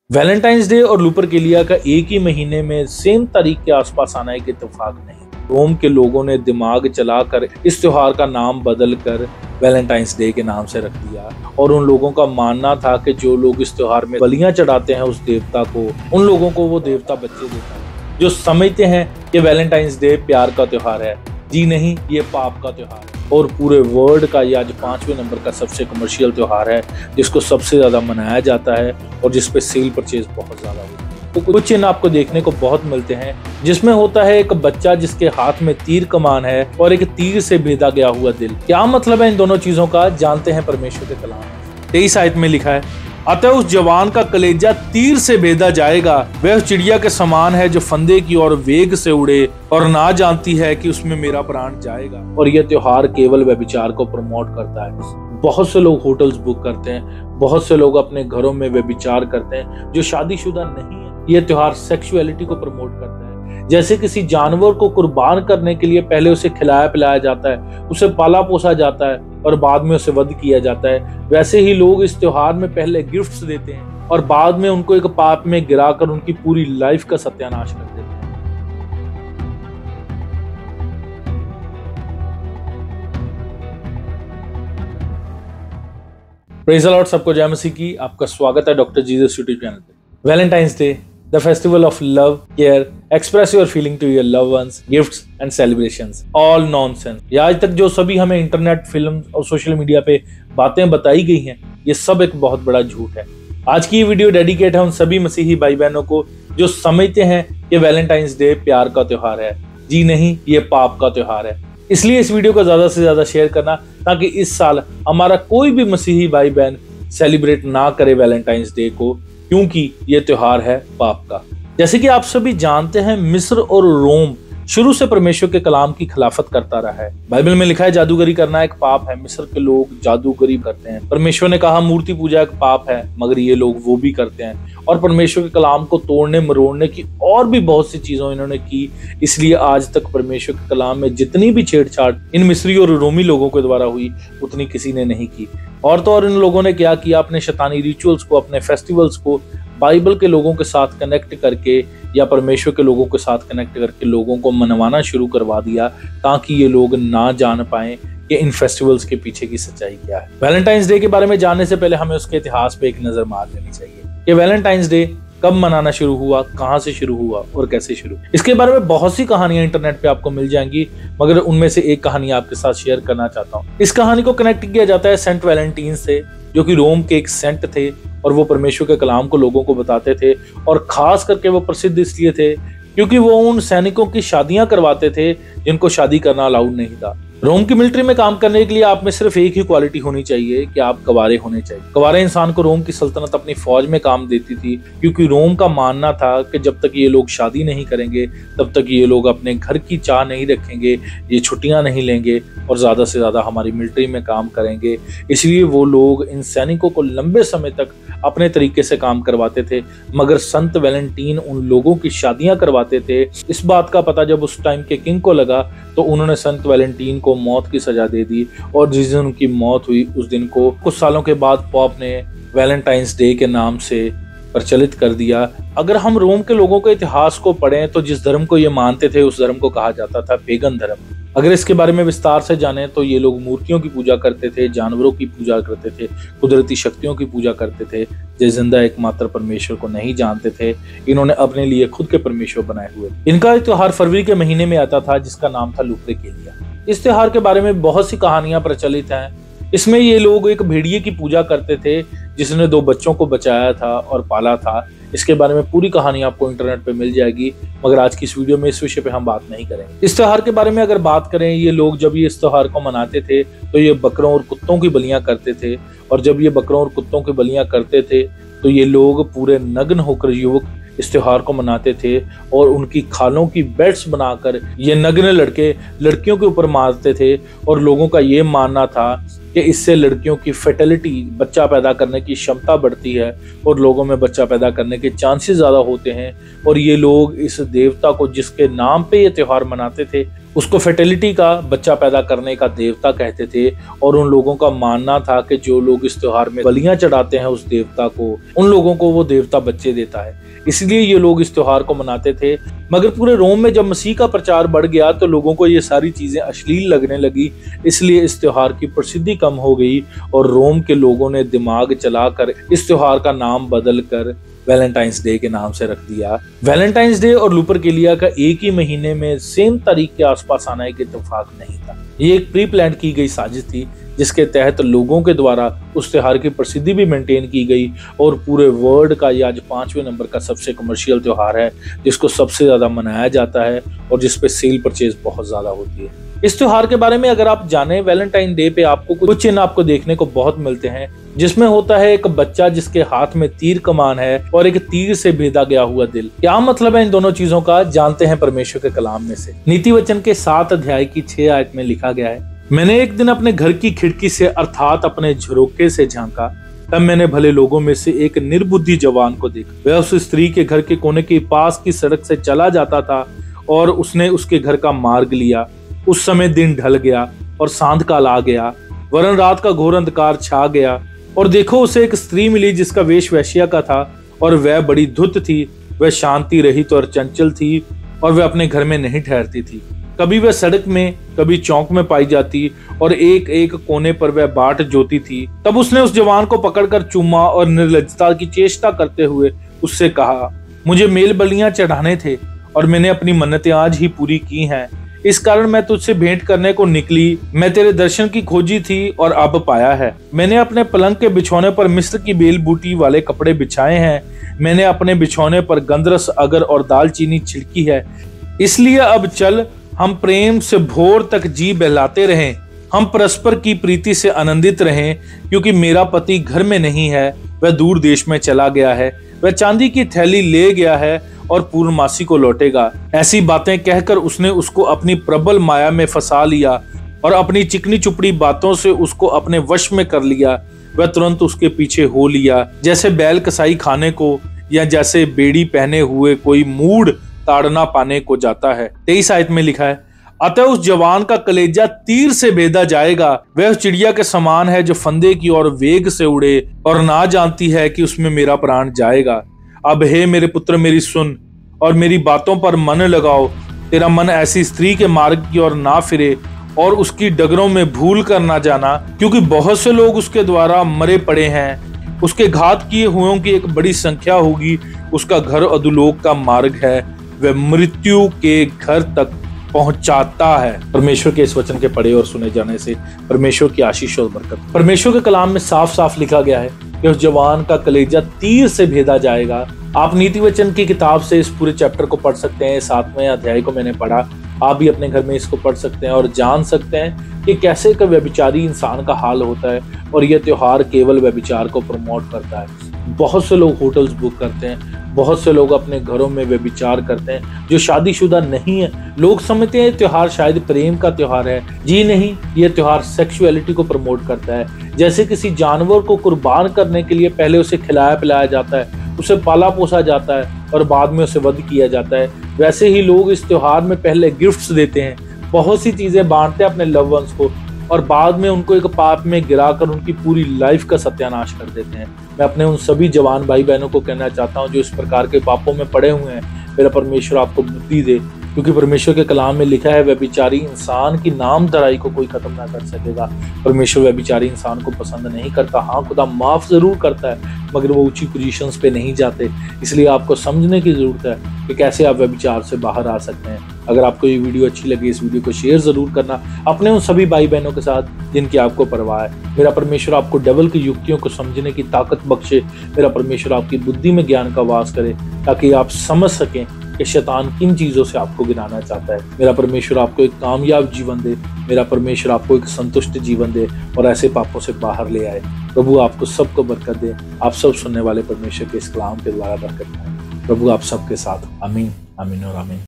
Valentine's day और लुपरकेलिया का एक ही महीने में सेम तारीख के आसपास आना एक इत्तेफाक नहीं। रोम के लोगों ने दिमाग चलाकर इस त्योहार का नाम बदलकर वैलेंटाइंस डे के नाम से रख दिया और उन लोगों का मानना था कि जो लोग इस त्योहार में बलियां चढ़ाते हैं उस देवता को, उन लोगों को वो देवता बच्चे देता है। जो समझते हैं कि वैलेंटाइंस डे प्यार का त्योहार है, जी नहीं, ये पाप का त्योहार है। और पूरे वर्ल्ड का ये आज 5वें नंबर का सबसे कमर्शियल त्योहार है जिसको सबसे ज्यादा मनाया जाता है और जिसपे सेल परचेज बहुत ज्यादा होती है। तो कुछ चिन्ह आपको देखने को बहुत मिलते हैं जिसमें होता है एक बच्चा जिसके हाथ में तीर कमान है और एक तीर से भेदा गया हुआ दिल। क्या मतलब है इन दोनों चीजों का, जानते हैं परमेश्वर के कलाम में। 23 आयत में लिखा है, अतः उस जवान का कलेजा तीर से भेदा जाएगा, वह उस चिड़िया के समान है जो फंदे की ओर वेग से उड़े और ना जानती है कि उसमें मेरा प्राण जाएगा। और यह त्योहार केवल व्यभिचार को प्रमोट करता है। बहुत से लोग होटल्स बुक करते हैं, बहुत से लोग अपने घरों में व्यभिचार करते हैं जो शादीशुदा नहीं है। यह त्योहार सेक्सुअलिटी को प्रमोट करता है। जैसे किसी जानवर को कुर्बान करने के लिए पहले उसे खिलाया पिलाया जाता है, उसे पाला पोसा जाता है और बाद में उसे वध किया जाता है, वैसे ही लोग इस त्योहार में पहले गिफ्ट्स देते हैं और बाद में उनको एक पाप में गिराकर उनकी पूरी लाइफ का सत्यानाश कर देते हैं। प्रेज़ द लॉर्ड, सबको जय मसीह की। आपका स्वागत है डॉक्टर जीसस यूट्यूब चैनल पे। Valentine's day, the festival of love, care, express your feeling to your loved ones, gifts and celebrations, all nonsense। ये आज तक जो सभी हमें इंटरनेट, फिल्म और सोशल मीडिया पे बातें बताई गई हैं, ये सब एक बहुत बड़ा झूठ है। आज की ये वीडियो डेडिकेट है उन सभी मसीही भाई बहनों को जो समझते हैं कि वैलेंटाइंस डे प्यार का त्योहार है, जी नहीं, ये पाप का त्योहार है। इसलिए इस वीडियो को ज्यादा से ज्यादा शेयर करना ताकि इस साल हमारा कोई भी मसीही भाई बहन सेलिब्रेट ना करे वैलेंटाइंस डे को, क्योंकि ये त्योहार है पाप का। जैसे कि आप सभी जानते हैं, मिस्र और रोम शुरू से परमेश्वर के कलाम की खिलाफत करता रहा है। बाइबल में लिखा है जादूगरी करना एक पाप है। मिस्र के लोग जादूगरी करते हैं। परमेश्वर ने कहा मूर्ति पूजा एक पाप है, मगर ये लोग वो भी करते हैं। और परमेश्वर के कलाम को तोड़ने मरोड़ने की और भी बहुत सी चीजों इन्होंने की। इसलिए आज तक परमेश्वर के कलाम में जितनी भी छेड़छाड़ इन मिस्री और रोमी लोगों के द्वारा हुई, उतनी किसी ने नहीं की। और तो और इन लोगों ने क्या किया, अपने शैतानी रिचुअल्स को, अपने फेस्टिवल्स को बाइबल के लोगों के साथ कनेक्ट करके या परमेश्वर के लोगों के साथ कनेक्ट करके लोगों को मनवाना शुरू करवा दिया, ताकि ये लोग ना जान पाए कि इन फेस्टिवल्स के पीछे की सच्चाई क्या है। वैलेंटाइंस डे के बारे में जानने से पहले हमें उसके इतिहास पे एक नजर मार लेनी चाहिए कि वैलेंटाइंस डे कब मनाना शुरू हुआ, कहां से शुरू हुआ और कैसे शुरू। इसके बारे में बहुत सी कहानियां इंटरनेट पे आपको मिल जाएंगी, मगर उनमें से एक कहानी आपके साथ शेयर करना चाहता हूं। इस कहानी को कनेक्ट किया जाता है सेंट वैलेंटाइन से, जो कि रोम के एक सेंट थे और वो परमेश्वर के कलाम को लोगों को बताते थे। और खास करके वो प्रसिद्ध इसलिए थे क्योंकि वो उन सैनिकों की शादियां करवाते थे जिनको शादी करना अलाउड नहीं था। रोम की मिलिट्री में काम करने के लिए आप में सिर्फ एक ही क्वालिटी होनी चाहिए कि आप कवारे होने चाहिए। कवारे इंसान को रोम की सल्तनत अपनी फौज में काम देती थी, क्योंकि रोम का मानना था कि जब तक ये लोग शादी नहीं करेंगे तब तक ये लोग अपने घर की चाह नहीं रखेंगे, ये छुट्टियां नहीं लेंगे और ज्यादा से ज्यादा हमारी मिलिट्री में काम करेंगे। इसलिए वो लोग इन सैनिकों को लंबे समय तक अपने तरीके से काम करवाते थे। मगर संत वैलेंटाइन उन लोगों की शादियां करवाते थे। इस बात का पता जब उस टाइम के किंग को लगा तो उन्होंने संत वैलेंटाइन को मौत की सजा दे दी। और जिस दिन उनकी मौत हुई उस दिन को कुछ सालों के बाद पॉप ने वैलेंटाइंस डे के नाम से प्रचलित कर दिया। अगर हम रोम के लोगों के इतिहास को पढ़ें तो जिस धर्म को ये मानते थे उस धर्म को कहा जाता था पेगन धर्म। अगर इसके बारे में विस्तार से जाने तो ये लोग मूर्तियों की पूजा करते थे, जानवरों की पूजा करते थे, कुदरती शक्तियों की पूजा करते थे, जो जिंदा एकमात्र परमेश्वर को नहीं जानते थे। इन्होंने अपने लिए खुद के परमेश्वर बनाए हुए। इनका त्योहार फरवरी के महीने में आता था जिसका नाम था लुपरकेलिया। इस त्योहार के बारे में बहुत सी कहानियां प्रचलित हैं। इसमें ये लोग एक भेड़िए की पूजा करते थे जिसने 2 बच्चों को बचाया था और पाला था। इसके बारे में पूरी कहानी आपको इंटरनेट पे मिल जाएगी, मगर आज की इस वीडियो में इस विषय पे हम बात नहीं करेंगे। इस त्योहार के बारे में अगर बात करें, ये लोग जब ये इस त्योहार को मनाते थे तो ये बकरों और कुत्तों की बलियां करते थे। और जब ये बकरों और कुत्तों की बलियां करते थे तो ये लोग पूरे नग्न होकर युवक इस त्योहार को मनाते थे और उनकी खालों की बेल्ट्स बनाकर ये नग्न लड़के लड़कियों के ऊपर मारते थे। और लोगों का ये मानना था कि इससे लड़कियों की फर्टिलिटी, बच्चा पैदा करने की क्षमता बढ़ती है और लोगों में बच्चा पैदा करने के चांसेस ज्यादा होते हैं। और ये लोग इस देवता को जिसके नाम पे ये त्योहार मनाते थे उसको फर्टिलिटी का, बच्चा पैदा करने का देवता कहते थे और उन लोगों का मानना था कि जो लोग इस त्योहार में बलियां चढ़ाते हैं उस देवता को, उन लोगों को वो देवता बच्चे देता है, इसलिए ये लोग इस त्योहार को मनाते थे। मगर पूरे रोम में जब मसीह का प्रचार बढ़ गया तो लोगों को ये सारी चीजें अश्लील लगने लगी, इसलिए इस त्योहार की प्रसिद्धि कम हो गई और रोम के लोगों ने दिमाग चलाकर इस त्योहार का नाम बदल कर वैलेंटाइंस डे के नाम से रख दिया। वैलेंटाइंस डे और लुपरकेलिया का एक ही महीने में सेम तारीख के आसपास आना एक इत्तेफाक नहीं था। ये एक प्री प्लान की गई साजिश थी जिसके तहत लोगों के द्वारा उस त्योहार की प्रसिद्धि भी मेंटेन की गई और पूरे वर्ल्ड का ये आज 5वें नंबर का सबसे कमर्शियल त्योहार है जिसको सबसे ज्यादा मनाया जाता है और जिसपे सेल परचेज बहुत ज्यादा होती है। इस त्योहार के बारे में अगर आप जाने, वैलेंटाइन डे पे आपको कुछ चिन्ह आपको देखने को बहुत मिलते हैं, जिसमें होता है एक बच्चा जिसके हाथ में तीर कमान है और एक तीर से भेदा गया हुआ दिल। क्या मतलब है इन दोनों चीजों का, जानते हैं परमेश्वर के कलाम में से। नीति वचन के 7 अध्याय की 6 आयत में लिखा गया है, मैंने एक दिन अपने घर की खिड़की से अर्थात अपने झरोके से झांका, तब मैंने भले लोगों में से एक निर्बुद्धि जवान को देखा। वह उस स्त्री के घर के कोने के पास की सड़क से चला जाता था और उसने उसके घर का मार्ग लिया। उस समय दिन ढल गया और सांध काल आ गया, वरन रात का घोर अंधकार छा गया। और देखो उसे एक स्त्री मिली जिसका वेश वेश्या का था और वह बड़ी धुत थी, वह शांति रहित और चंचल थी और वह अपने घर में नहीं ठहरती थी। कभी वह सड़क में, कभी चौक में पाई जाती और एक एक कोने पर वह बाट जोती थी। तब उसने उस जवान को पकड़कर चूमा और निर्लज्जता की चेष्टा करते हुए उससे कहा, मुझे मेल बलियां चढ़ाने थे और मैंने अपनी मन्नतें आज ही पूरी की हैं। इस कारण मैं तुझसे भेंट करने को निकली। मैं तेरे दर्शन की खोजी थी और अब पाया है। मैंने अपने पलंग के बिछौने पर मिस्र की बेल बूटी वाले कपड़े बिछाए हैं। मैंने अपने बिछौने पर गंधरस, अगर और दालचीनी छिड़की है। इसलिए अब चल, हम प्रेम से भोर तक जी बहलाते रहें, हम परस्पर की प्रीति से आनंदित रहें, क्योंकि मेरा पति घर में नहीं है, वह दूर देश में चला गया है। वह चांदी की थैली ले गया है और पूर्णमासी को लौटेगा। ऐसी बातें कहकर उसने उसको अपनी प्रबल माया में फंसा लिया और अपनी चिकनी चुपड़ी बातों से उसको अपने वश में कर लिया। वह तुरंत उसके पीछे हो लिया, जैसे बैल कसाई खाने को या जैसे बेड़ी पहने हुए कोई मूढ़ ताड़ना पाने को जाता है। 23 आयत में लिखा है, अतः उस जवान का कलेजा तीर से भेदा जाएगा। वह उस चिड़िया के समान है जो फंदे की ओर वेग से उड़े और ना जानती है कि उसमें मेरा प्राण जाएगा। अब हे मेरे पुत्र, मेरी सुन और मेरी बातों पर मन लगाओ। तेरा मन ऐसी स्त्री के मार्ग की ओर ना फिरे और उसकी डगरों में भूल कर ना जाना, क्योंकि बहुत से लोग उसके द्वारा मरे पड़े हैं। उसके घात किए हुओं की एक बड़ी संख्या होगी। उसका घर अधोलोक का मार्ग है, वह मृत्यु के घर तक पहुंचाता है। परमेश्वर के इस वचन के पढ़े और सुने जाने से परमेश्वर की आशीष और बरकत। परमेश्वर के कलाम में साफ साफ लिखा गया है कि उस जवान का कलेजा तीर से भेदा जाएगा। आप नीति वचन की किताब से इस पूरे चैप्टर को पढ़ सकते हैं। 7वें अध्याय को मैंने पढ़ा, आप भी अपने घर में इसको पढ़ सकते हैं और जान सकते हैं कि कैसे का व्यभिचारी इंसान का हाल होता है। और यह त्योहार केवल व्यभिचार को प्रमोट करता है। बहुत से लोग होटल्स बुक करते हैं, बहुत से लोग अपने घरों में व्यभिचार करते हैं जो शादीशुदा नहीं है। लोग समझते हैं त्योहार शायद प्रेम का त्योहार है। जी नहीं, यह त्योहार सेक्सुअलिटी को प्रमोट करता है। जैसे किसी जानवर को कुर्बान करने के लिए पहले उसे खिलाया पिलाया जाता है, उसे पाला पोसा जाता है और बाद में उसे वध किया जाता है, वैसे ही लोग इस त्योहार में पहले गिफ्ट्स देते हैं, बहुत सी चीजें बांटते हैं अपने लव वंस को और बाद में उनको एक पाप में गिराकर उनकी पूरी लाइफ का सत्यानाश कर देते हैं। मैं अपने उन सभी जवान भाई बहनों को कहना चाहता हूं जो इस प्रकार के पापों में पड़े हुए हैं, मेरा परमेश्वर आपको बुद्धि दे, क्योंकि परमेश्वर के कलाम में लिखा है व्यभिचारी इंसान की नाम धराई को कोई खत्म ना कर सकेगा। परमेश्वर व्यभिचारी इंसान को पसंद नहीं करता। हाँ, खुदा माफ जरूर करता है, मगर वो ऊंची पोजीशंस पे नहीं जाते। इसलिए आपको समझने की जरूरत है कि कैसे आप व्यभिचार से बाहर आ सकते हैं। अगर आपको ये वीडियो अच्छी लगी, इस वीडियो को शेयर जरूर करना अपने उन सभी भाई बहनों के साथ जिनकी आपको परवाह है। मेरा परमेश्वर आपको डेविल की युक्तियों को समझने की ताकत बख्शे। मेरा परमेश्वर आपकी बुद्धि में ज्ञान का वास करे ताकि आप समझ सकें कि शैतान किन चीजों से आपको गिराना चाहता है। मेरा परमेश्वर आपको एक कामयाब जीवन दे, मेरा परमेश्वर आपको एक संतुष्ट जीवन दे और ऐसे पापों से बाहर ले आए। प्रभु आपको सबको बरकत दे। आप सब सुनने वाले परमेश्वर के इस कलाम के द्वारा बरकत पाए। प्रभु आप सबके साथ। आमीन, आमीन और आमीन।